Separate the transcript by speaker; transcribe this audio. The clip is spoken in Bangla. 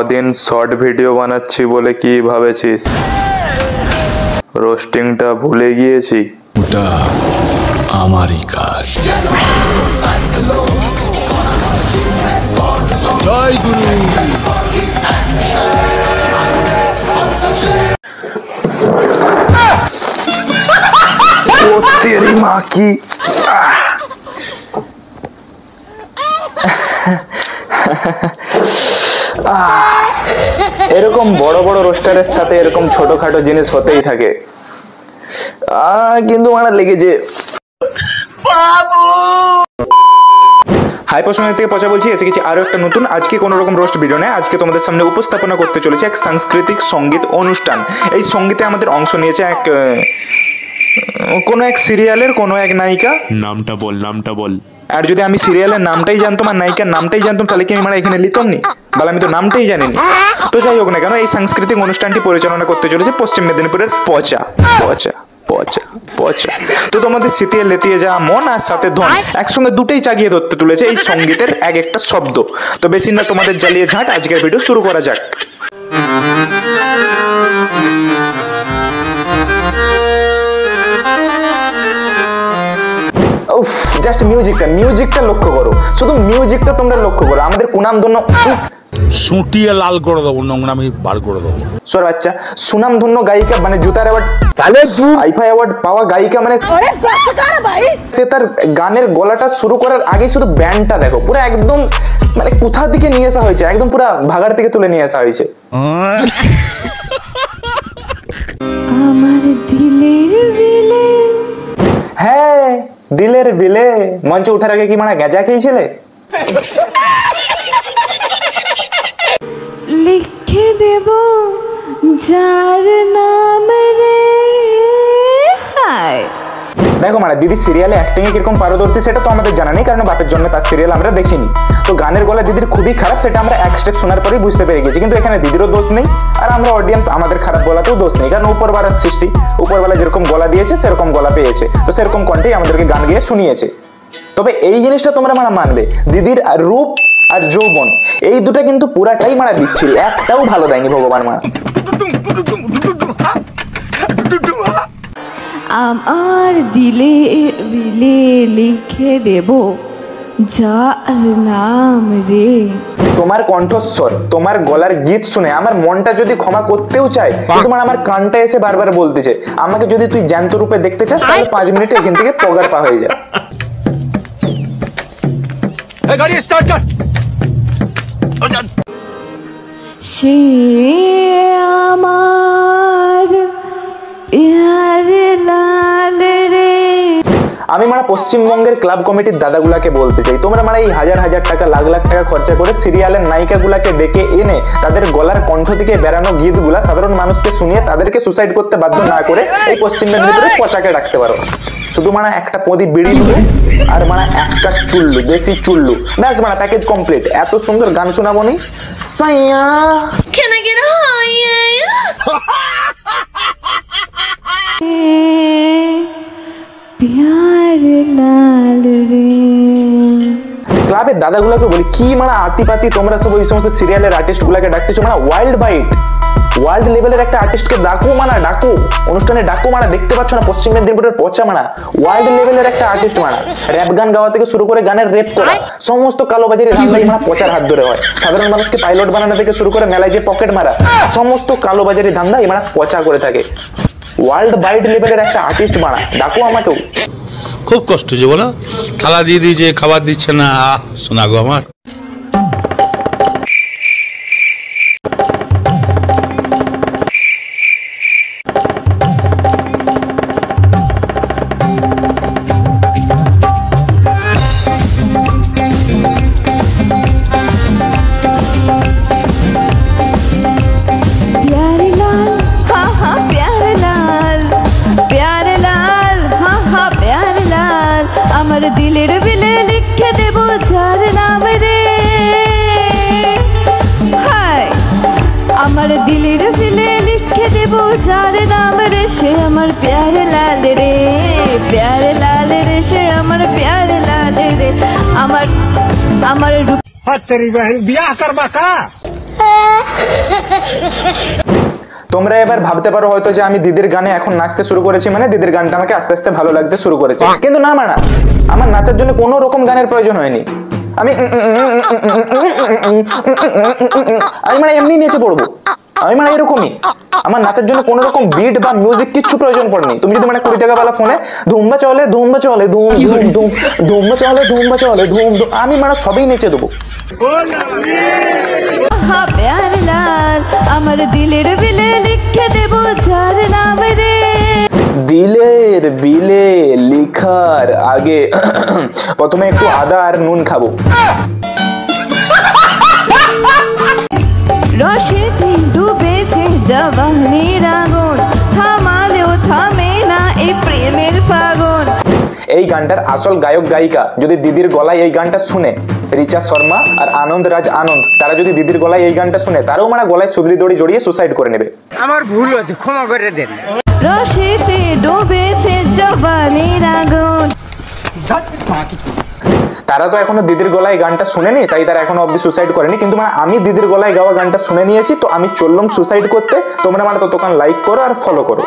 Speaker 1: কদিন শর্ট ভিডিও বানাচ্ছি বলে কি ভাবেছিস রোস্টিংটা ভুলে গিয়েছি?
Speaker 2: ওটা আমারই কাজ। জয় গুরু।
Speaker 1: ও তেরি মা কি এরকম বড় বড় রোস্টারের সাথে এরকম ছোটখাটো জিনিস হতেই থাকে। কিন্তু আমার লেগেছে। হাই পছন্দ থেকে পচা বলছি, এসে গেছি আরো একটা নতুন। আজকে কোনো রকম রোস্ট ভিডিও নেই, আজকে তোমাদের সামনে উপস্থাপনা করতে চলেছে এক সাংস্কৃতিক সঙ্গীত অনুষ্ঠান। এই সঙ্গীতে আমাদের অংশ নিয়েছে কোনো এক সিরিয়ালের কোনো এক নায়িকা। নামটা বল। আর যদি আমি সিরিয়ালের নামটাই জানতাম আর নায়িকার নামটাই জানতাম তাহলে কি আমি এখানে লিখতাম নি? বলে আমি তো নামটাই জানিনি। তো যাই হোক না কেন, এই সাংস্কৃতিক অনুষ্ঠানটি পরিচালনা করতে চলেছে পশ্চিম মেদিনীপুরের পচা। তো তোমাদের স্মৃতিয়ে লেতিয়ে যাওয়া মন আর সাথে ধন একসঙ্গে দুটেই জাগিয়ে ধরতে তুলেছে এই সঙ্গীতের এক একটা শব্দ। তো বেশি না তোমাদের জ্বালিয়ে ঝাঁট, আজকের ভিডিও শুরু করা যাক। জাস্ট মিউজিকটা লক্ষ্য করো, শুধু মিউজিকটা তোমরা লক্ষ্য করো। আমাদের কুনামধন্য
Speaker 2: সুটিয়ে লাল করে দেবো, নোংরামি বার করে দেবো।
Speaker 1: সর বাচ্চা, সুনামধন্য গায়িকা মানে জুতার অ্যাওয়ার্ড, আইফা অ্যাওয়ার্ড পাওয়া গায়িকা, মানে সে তার গানের গলাটা শুরু করার আগেই শুধু ব্যান্ডটা দেখো, পুরো একদম মানে কোথা থেকে নিয়ে আসা হয়েছে, একদম পুরো ভাগাড় থেকে তুলে নিয়ে আসা হয়েছে।
Speaker 3: আমার দিলের বিলে,
Speaker 1: হ্যাঁ দিলের বিলে। মঞ্চে উঠার আগে কি মানে গাঁজা খেয়েছিলে?
Speaker 3: লিখে দেব যার নাম রে। হাই
Speaker 1: দেখো মানে দিদি সিরিয়ালে অ্যাক্টিং এ কিরকম পারদর্শী সেটা তো আমাদের জানা নেই, কারণ বাপের জন্য তার সিরিয়াল আমরা দেখিনি। তো গানের গলা দিদির খুবই খারাপ, সেটা আমরা এক স্টেপ শোনার পরেই বুঝতে পেরে গেছি। কিন্তু এখানে দিদিরও দোষ নেই আর আমরা অডিয়েন্স আমাদের খারাপ গলাতেও দোষ নেই, কারণ উপরওয়ালার সৃষ্টি, উপরওয়ালা যেরকম গলা দিয়েছে সেরকম গলা পেয়েছে, তো সেরকম কণ্ঠেই আমাদেরকে গান গিয়ে শুনিয়েছে। তবে এই জিনিসটা তোমরা মানবে, দিদির রূপ আর যৌবন এই দুটা কিন্তু পুরাটাই মারা দিচ্ছিল, একটাও ভালো দেয়নি ভগবান মা।
Speaker 3: আমার দিলে বিলে লিখে দেব যার নাম রে।
Speaker 1: তোমার কণ্ঠস্বর, তোমার গলার গীত শুনে আমার মনটা যদি ক্ষমা করতেও চায়, তোমার আমার কানটা এসে বারবার বলতেছে আমাকে যদি তুই জ্যান্ত রূপে দেখতে চাস তাহলে 5 মিনিটে এখান থেকে পগার পা হয়ে যায়।
Speaker 2: গাড়ি স্টার্ট কর।
Speaker 3: সে আমার প্যার লাল রে।
Speaker 1: আমি মানে পশ্চিমবঙ্গের ক্লাব কমিটির দাদাগুলাকে বলতে চাই, তোমরা মানে এই হাজার হাজার টাকা লাখ লাখ টাকা খরচা করে সিরিয়ালের নায়িকাগুলাকে ডেকে এনে তাদের গলার কণ্ঠ থেকে বেরানো গীতগুলা সাধারণ মানুষকে শুনিয়ে তাদেরকে সুসাইড করতে বাধ্য না করে এই পশ্চিম মেদিনীপুরে পচাকে রাখতে পারো। শুধু মানে একটা পদি বিড়ি আর মানে একটা চুল্লু, দেশি চুল্লু, ব্যাস মানে প্যাকেজ কমপ্লিট। এত সুন্দর গান শোনাবো নি সাইয়া।
Speaker 3: Can I get a higher? প্যার লাল রে।
Speaker 1: ক্লাবের দাদাগুলোকে বলি কি মানে আতিপাতি তোমরা সব ওই সমস্ত সিরিয়ালের আর্টিস্ট গুলাকে ডাকতেছো, মানে ওয়ার্ল্ড লেভেলের একটা আর্টিস্টকে ডাকো, অনুষ্ঠানে ডাকো, দেখতে পাচ্ছ না পশ্চিম মেদিনীপুরের পচা ওয়ার্ল্ড লেভেলের একটা আর্টিস্ট র‍্যাপ গান গাওয়া থেকে শুরু করে গানের রেপ করা সমস্ত কালোবাজারি ধান্দাই পচার হাত ধরে হয়। সাধারণ মানুষকে পাইলট বানানো থেকে শুরু করে মেলায় যে পকেট মারা সমস্ত কালোবাজারি ধান্দা পচা করে থাকে। ওয়ার্ল্ড ওয়াইড লেভেলের একটা আর্টিস্ট ডাকো আমাকেও।
Speaker 2: খুব কষ্ট যে বলো, থালা দিয়ে দিয়েছে খাবার দিচ্ছে না, শোনা গো আমার।
Speaker 3: আমার দিলের বিলে লিখে দেব যার নাম রে। হায় আমার দিলের বিলে লিখে দেব যার নাম রে। সে আমার প্যার লাল রে, প্যার লাল রে, সে আমার প্যার লাল রে। আমার রূপ
Speaker 4: तेरी बहन बियाह करवा का
Speaker 1: তোমরা এবার ভাবতে পারো হয়তো যে আমি দিদির গানে এখন নাচতে শুরু করেছি, মানে দিদির গানটা আমাকে আস্তে আস্তে ভালো লাগতে শুরু করেছে, কিন্তু না মানা, আমার নাচার জন্য কোনো রকম গানের প্রয়োজন হয়নি। আমি মানে এমনি নেচে পড়বো, আমি মানে এরকমই। আমার নাচের জন্য কোনো রকম বিট বা মিউজিক কিচ্ছু প্রয়োজন পড়েনি। তুমি যদি মানে 20 টাকা वाला ফোনে ধুমবা চলে ধুম ধুম ধুম ধুমবা চলে ধুম ধুম, আমি মানে সবই নেচে দেবো।
Speaker 3: প্যার লাল আমার দিলের বিলে লিখে দেব যার নাম রে।
Speaker 1: দিলের বিলে লিখার আগে প্রথমে একটু আদা আর নুন খাবো।
Speaker 3: রসেতে ডুবেছে জবানির আগুন, থামালেও থামে না এই প্রেমের ফাগুন।
Speaker 1: এই গানটার আসল গায়ক গায়িকা যদি দিদির গলায় এই গানটা শুনে, রিচা শর্মা আর আনন্দ রাজ আনন্দ, তারা যদি দিদির গলায় এই গানটা শুনে, তারাও মানে গলায় সুদলি দড়ি জড়িয়ে সুসাইড করে নেবে।
Speaker 4: আমার ভুল হয়েছে, ক্ষমা করে দেন।
Speaker 3: রসেতে ডুবেছে জবানির আগুন।
Speaker 1: তারা তো এখনো দিদির গলায় গানটা শুনেনি, তাই তারা এখনো অব্দি সুসাইড করেনি, কিন্তু মানে আমি দিদির গলায় গাওয়া গানটা শুনে নিয়েছি, তো আমি চললাম সুসাইড করতে। তোমরা মানে ততক্ষণ লাইক করো আর ফলো করো।